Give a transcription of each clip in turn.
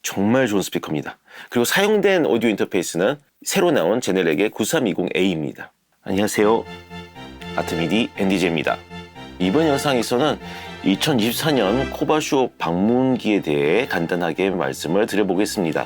정말 좋은 스피커입니다. 그리고 사용된 오디오 인터페이스는 새로 나온 제네렉의 9320A입니다. 안녕하세요. 아트미디 앤디제입니다. 이번 영상에서는 2024년 코바쇼 방문기에 대해 간단하게 말씀을 드려보겠습니다.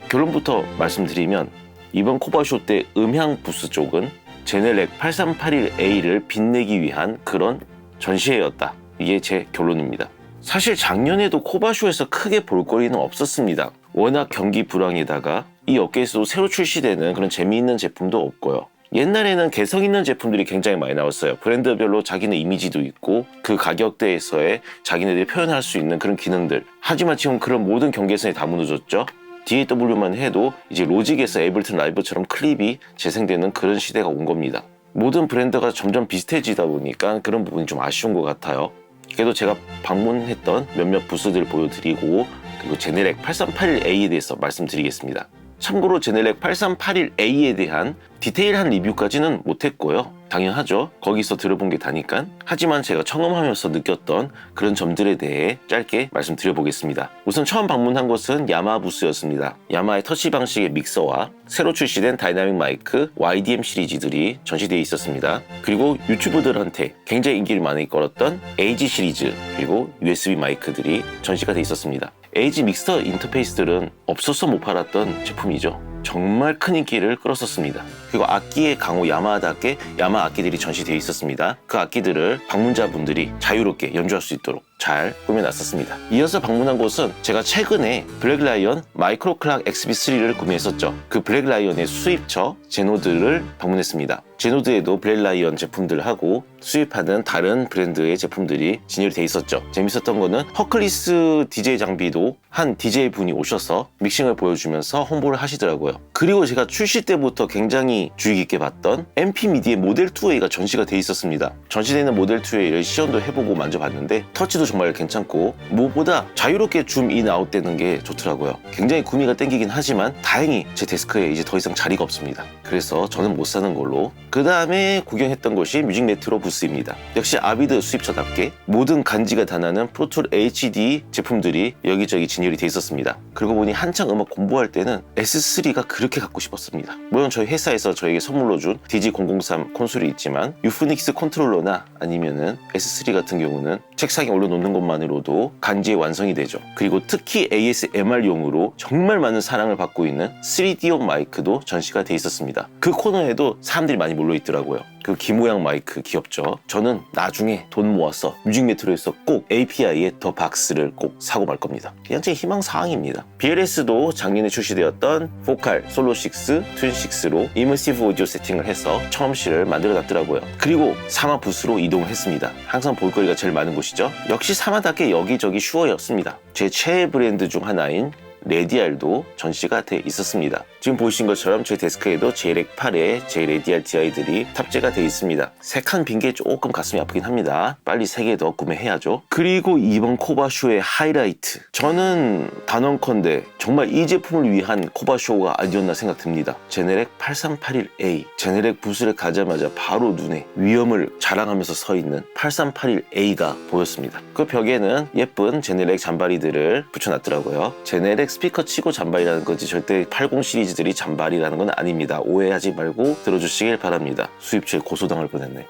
결론부터 말씀드리면 이번 코바쇼 때 음향 부스 쪽은 제네렉 8381A를 빛내기 위한 그런 전시회였다. 이게 제 결론입니다. 사실 작년에도 코바쇼에서 크게 볼거리는 없었습니다. 워낙 경기 불황에다가 이 업계에서도 새로 출시되는 그런 재미있는 제품도 없고요. 옛날에는 개성 있는 제품들이 굉장히 많이 나왔어요. 브랜드별로 자기네 이미지도 있고 그 가격대에서의 자기네들이 표현할 수 있는 그런 기능들. 하지만 지금 그런 모든 경계선이 다 무너졌죠. DAW만 해도 이제 로직에서 에이블튼 라이브처럼 클립이 재생되는 그런 시대가 온 겁니다. 모든 브랜드가 점점 비슷해지다 보니까 그런 부분이 좀 아쉬운 것 같아요. 그래도 제가 방문했던 몇몇 부스들을 보여드리고 그리고 제네렉 8381A에 대해서 말씀드리겠습니다. 참고로 제네렉 8381A에 대한 디테일한 리뷰까지는 못했고요. 당연하죠. 거기서 들어본 게 다니까. 하지만 제가 청음하면서 느꼈던 그런 점들에 대해 짧게 말씀드려보겠습니다. 우선 처음 방문한 곳은 야마 부스였습니다. 야마의 터치 방식의 믹서와 새로 출시된 다이나믹 마이크 YDM 시리즈들이 전시되어 있었습니다. 그리고 유튜버들한테 굉장히 인기를 많이 끌었던 AG 시리즈 그리고 USB 마이크들이 전시가 되어 있었습니다. AG 믹서 인터페이스들은 없어서 못 팔았던 제품이죠. 정말 큰 인기를 끌었었습니다. 그리고 악기의 강호 야마하답게 야마 악기들이 전시되어 있었습니다. 그 악기들을 방문자분들이 자유롭게 연주할 수 있도록 잘 꾸며놨었습니다. 이어서 방문한 곳은 제가 최근에 블랙라이언 마이크로 클락 XB3를 구매했었죠. 그 블랙라이언의 수입처 제노드를 방문했습니다. 제노드에도 블랙라이언 제품들하고 수입하는 다른 브랜드의 제품들이 진열이 돼 있었죠. 재밌었던 거는 허클리스 DJ 장비도 한 DJ 분이 오셔서 믹싱을 보여주면서 홍보를 하시더라고요. 그리고 제가 출시 때부터 굉장히 주의 깊게 봤던 MP-MIDI의 모델 2A가 전시가 돼 있었습니다. 전시되는 모델 2A를 시연도 해보고 만져봤는데 터치도 정말 괜찮고 무엇보다 자유롭게 줌 인 아웃 되는 게 좋더라고요. 굉장히 구미가 땡기긴 하지만 다행히 제 데스크에 이제 더 이상 자리가 없습니다. 그래서 저는 못 사는 걸로. 그 다음에 구경했던 곳이 뮤직 메트로 부스입니다. 역시 아비드 수입처답게 모든 간지가 다 나는 프로툴 HD 제품들이 여기저기 진열이 돼 있었습니다. 그러고 보니 한창 음악 공부할 때는 S3가 그렇게 갖고 싶었습니다. 물론 저희 회사에서 저에게 선물로 준 DG003 콘솔이 있지만 유프닉스 컨트롤러나 아니면은 S3 같은 경우는 책상에 올려놓는 것만으로도 간지의 완성이 되죠. 그리고 특히 ASMR용으로 정말 많은 사랑을 받고 있는 3D온 마이크도 전시가 돼 있었습니다. 그 코너에도 사람들이 많이 몰려 있더라고요. 그 기모양 마이크 귀엽죠? 저는 나중에 돈 모아서 뮤직 메트로에서 꼭 API의 더 박스를 꼭 사고 말 겁니다. 그냥 제 희망사항입니다. BLS도 작년에 출시되었던 포칼 솔로 6, 튠 6로 이머시브 오디오 세팅을 해서 청음실을 만들어 놨더라고요. 그리고 사마 부스로 이동을 했습니다. 항상 볼거리가 제일 많은 곳이죠. 역시 사마답게 여기저기 슈어였습니다. 제 최애 브랜드 중 하나인 레디알도 전시가 돼 있었습니다. 지금 보이신 것처럼 제 데스크에도 JLEC8에 JLEDR DI들이 탑재가 돼 있습니다. 3칸 빈 게 조금 가슴이 아프긴 합니다. 빨리 3개 더 구매해야죠. 그리고 이번 코바쇼의 하이라이트, 저는 단언컨대 정말 이 제품을 위한 코바쇼가 아니었나 생각됩니다. 제네렉 8381A, 제네렉 부스를 가자마자 바로 눈에 위엄을 자랑하면서 서 있는 8381A가 보였습니다. 그 벽에는 예쁜 제네렉 잔바리들을 붙여놨더라고요. 제네렉 스피커 치고 잔발이라는 거지 절대 80 시리즈들이 잔발이라는 건 아닙니다. 오해하지 말고 들어주시길 바랍니다. 수입처에 고소당할 뻔했네.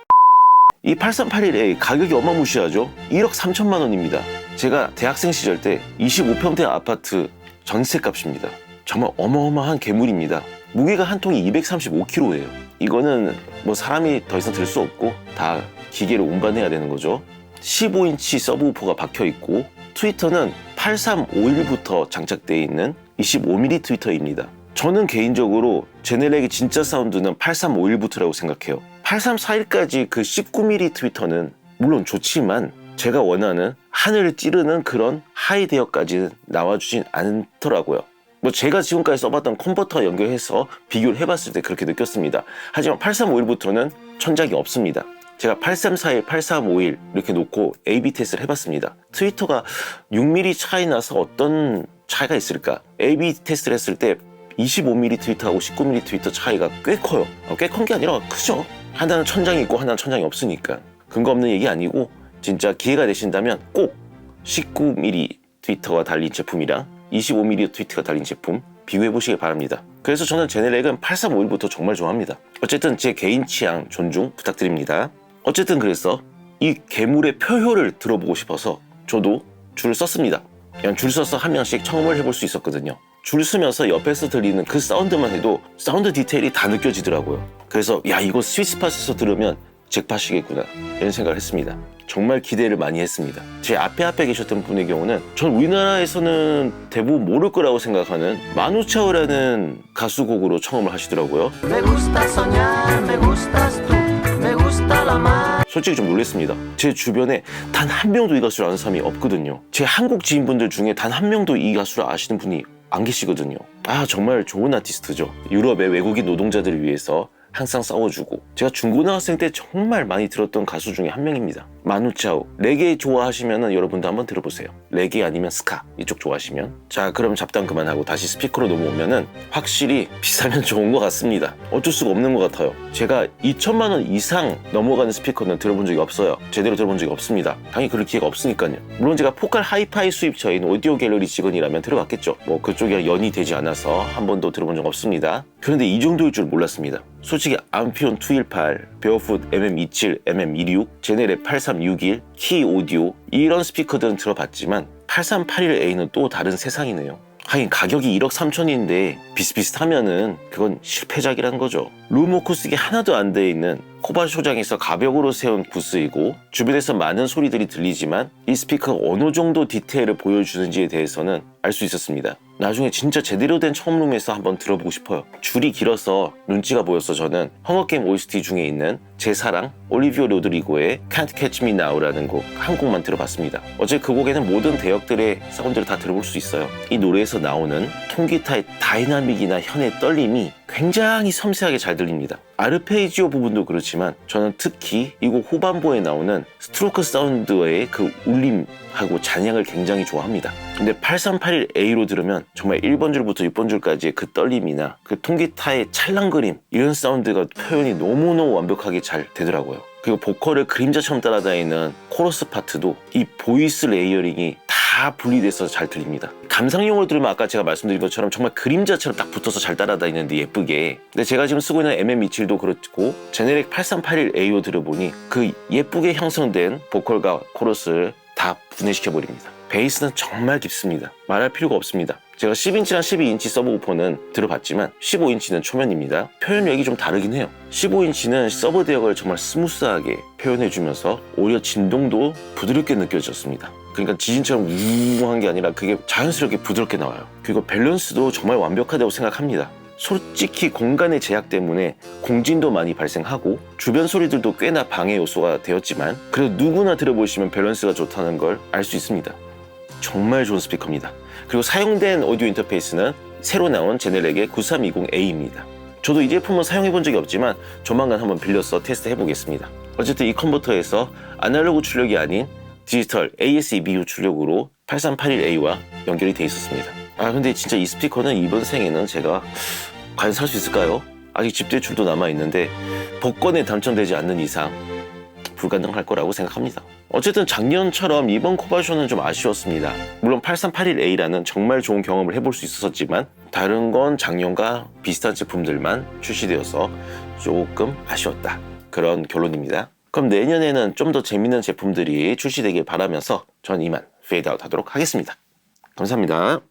이 8381A 가격이 어마무시하죠? 1억 3천만 원입니다. 제가 대학생 시절 때 25평대 아파트 전세값입니다. 정말 어마어마한 괴물입니다. 무게가 한 통이 235kg예요. 이거는 뭐 사람이 더 이상 들 수 없고 다 기계로 운반해야 되는 거죠. 15인치 서브우퍼가 박혀있고 트위터는 8351부터 장착되어 있는 25mm 트위터입니다. 저는 개인적으로 제네렉의 진짜 사운드는 8351부터라고 생각해요. 8341까지 그 19mm 트위터는 물론 좋지만 제가 원하는 하늘을 찌르는 그런 하이데어까지는 나와주진 않더라고요. 뭐 제가 지금까지 써봤던 컨버터 연결해서 비교를 해봤을 때 그렇게 느꼈습니다. 하지만 8351부터는 천작이 없습니다. 제가 8341, 8351 이렇게 놓고 A/B 테스트를 해봤습니다. 트위터가 6mm 차이 나서 어떤 차이가 있을까? A/B 테스트를 했을 때 25mm 트위터하고 19mm 트위터 차이가 꽤 커요. 꽤 큰 게 아니라 크죠. 하나는 천장이 있고 하나는 천장이 없으니까. 근거 없는 얘기 아니고 진짜 기회가 되신다면 꼭 19mm 트위터가 달린 제품이랑 25mm 트위터가 달린 제품 비교해보시길 바랍니다. 그래서 저는 제네렉은 8351부터 정말 좋아합니다. 어쨌든 제 개인 취향 존중 부탁드립니다. 어쨌든 그래서 이 괴물의 표효를 들어보고 싶어서 저도 줄을 썼습니다. 그냥 줄 서서 한 명씩 청음을 해볼 수 있었거든요. 줄 서면서 옆에서 들리는 그 사운드만 해도 사운드 디테일이 다 느껴지더라고요. 그래서 야, 이거 스위스팟에서 들으면 잭팟이겠구나 이런 생각을 했습니다. 정말 기대를 많이 했습니다. 제 앞에 계셨던 분의 경우는 전 우리나라에서는 대부분 모를 거라고 생각하는 마누차오라는 가수곡으로 청음을 하시더라고요. 솔직히 좀 놀랐습니다. 제 주변에 단 한 명도 이 가수를 아는 사람이 없거든요. 제 한국 지인분들 중에 단 한 명도 이 가수를 아시는 분이 안 계시거든요. 아, 정말 좋은 아티스트죠. 유럽의 외국인 노동자들을 위해서 항상 싸워주고, 제가 중고등학생 때 정말 많이 들었던 가수 중에 한 명입니다. 마누차오. 레게 좋아하시면 여러분도 한번 들어보세요. 레게 아니면 스카 이쪽 좋아하시면. 자, 그럼 잡담 그만하고 다시 스피커로 넘어오면은 확실히 비싸면 좋은 것 같습니다. 어쩔 수가 없는 것 같아요. 제가 2천만 원 이상 넘어가는 스피커는 들어본 적이 없어요. 제대로 들어본 적이 없습니다. 당연히 그럴 기회가 없으니까요. 물론 제가 포칼 하이파이 수입처인 오디오 갤러리 직원이라면 들어봤겠죠. 뭐 그쪽이랑 연이 되지 않아서 한 번도 들어본 적 없습니다. 그런데 이 정도일 줄 몰랐습니다. 솔직히 암피온 218, 베어풋 MM27, MM26, 제네렉 8361, 키 오디오 이런 스피커들은 들어봤지만 8381A는 또 다른 세상이네요. 하긴 가격이 1억 3천인데 비슷비슷하면은 그건 실패작이란 거죠. 룸 어쿠스틱이 하나도 안 돼 있는 코바쇼장에서 가벽으로 세운 부스이고 주변에서 많은 소리들이 들리지만 이 스피커가 어느 정도 디테일을 보여주는지에 대해서는 알 수 있었습니다. 나중에 진짜 제대로 된 처음룸에서 한번 들어보고 싶어요. 줄이 길어서 눈치가 보여서 저는 헝거게임 OST 중에 있는 제 사랑 올리비오 로드리고의 Can't Catch Me Now라는 곡 한 곡만 들어봤습니다. 어제 그 곡에는 모든 대역들의 사운드를 다 들어볼 수 있어요. 이 노래에서 나오는 통기타의 다이나믹이나 현의 떨림이 굉장히 섬세하게 잘 들립니다. 아르페지오 부분도 그렇지만 저는 특히 이 곡 후반부에 나오는 스트로크 사운드의 그 울림하고 잔향을 굉장히 좋아합니다. 근데 8381A로 들으면 정말 1번 줄부터 6번 줄까지의 그 떨림이나 그 통기타의 찰랑거림 이런 사운드가 표현이 너무너무 완벽하게 잘 되더라고요. 그리고 보컬을 그림자처럼 따라다니는 코러스 파트도 이 보이스 레이어링이 다 분리돼서 잘 들립니다. 감상용으로 들으면 아까 제가 말씀드린 것처럼 정말 그림자처럼 딱 붙어서 잘 따라다니는데 예쁘게. 근데 제가 지금 쓰고 있는 MM27도 그렇고 제네렉 8381A로 들어보니 그 예쁘게 형성된 보컬과 코러스를 다 분해시켜버립니다. 베이스는 정말 깊습니다. 말할 필요가 없습니다. 제가 10인치랑 12인치 서브우퍼는 들어봤지만 15인치는 초면입니다. 표현력이 좀 다르긴 해요. 15인치는 서브 대역을 정말 스무스하게 표현해주면서 오히려 진동도 부드럽게 느껴졌습니다. 그러니까 지진처럼 우웅한 게 아니라 그게 자연스럽게 부드럽게 나와요. 그리고 밸런스도 정말 완벽하다고 생각합니다. 솔직히 공간의 제약 때문에 공진도 많이 발생하고 주변 소리들도 꽤나 방해 요소가 되었지만 그래도 누구나 들어보시면 밸런스가 좋다는 걸 알 수 있습니다. 정말 좋은 스피커입니다. 그리고 사용된 오디오 인터페이스는 새로 나온 제네렉의 9320A입니다. 저도 이 제품은 사용해본 적이 없지만 조만간 한번 빌려서 테스트 해보겠습니다. 어쨌든 이 컨버터에서 아날로그 출력이 아닌 디지털 AS-EBU 출력으로 8381A와 연결이 돼 있었습니다. 아, 근데 진짜 이 스피커는 이번 생에는 제가 과연 살 수 있을까요? 아직 집대출도 남아있는데 복권에 당첨되지 않는 이상 불가능할 거라고 생각합니다. 어쨌든 작년처럼 이번 코바쇼는 좀 아쉬웠습니다. 물론 8381A라는 정말 좋은 경험을 해볼 수 있었지만 다른 건 작년과 비슷한 제품들만 출시되어서 조금 아쉬웠다. 그런 결론입니다. 그럼 내년에는 좀 더 재밌는 제품들이 출시되길 바라면서 전 이만 페이드아웃 하도록 하겠습니다. 감사합니다.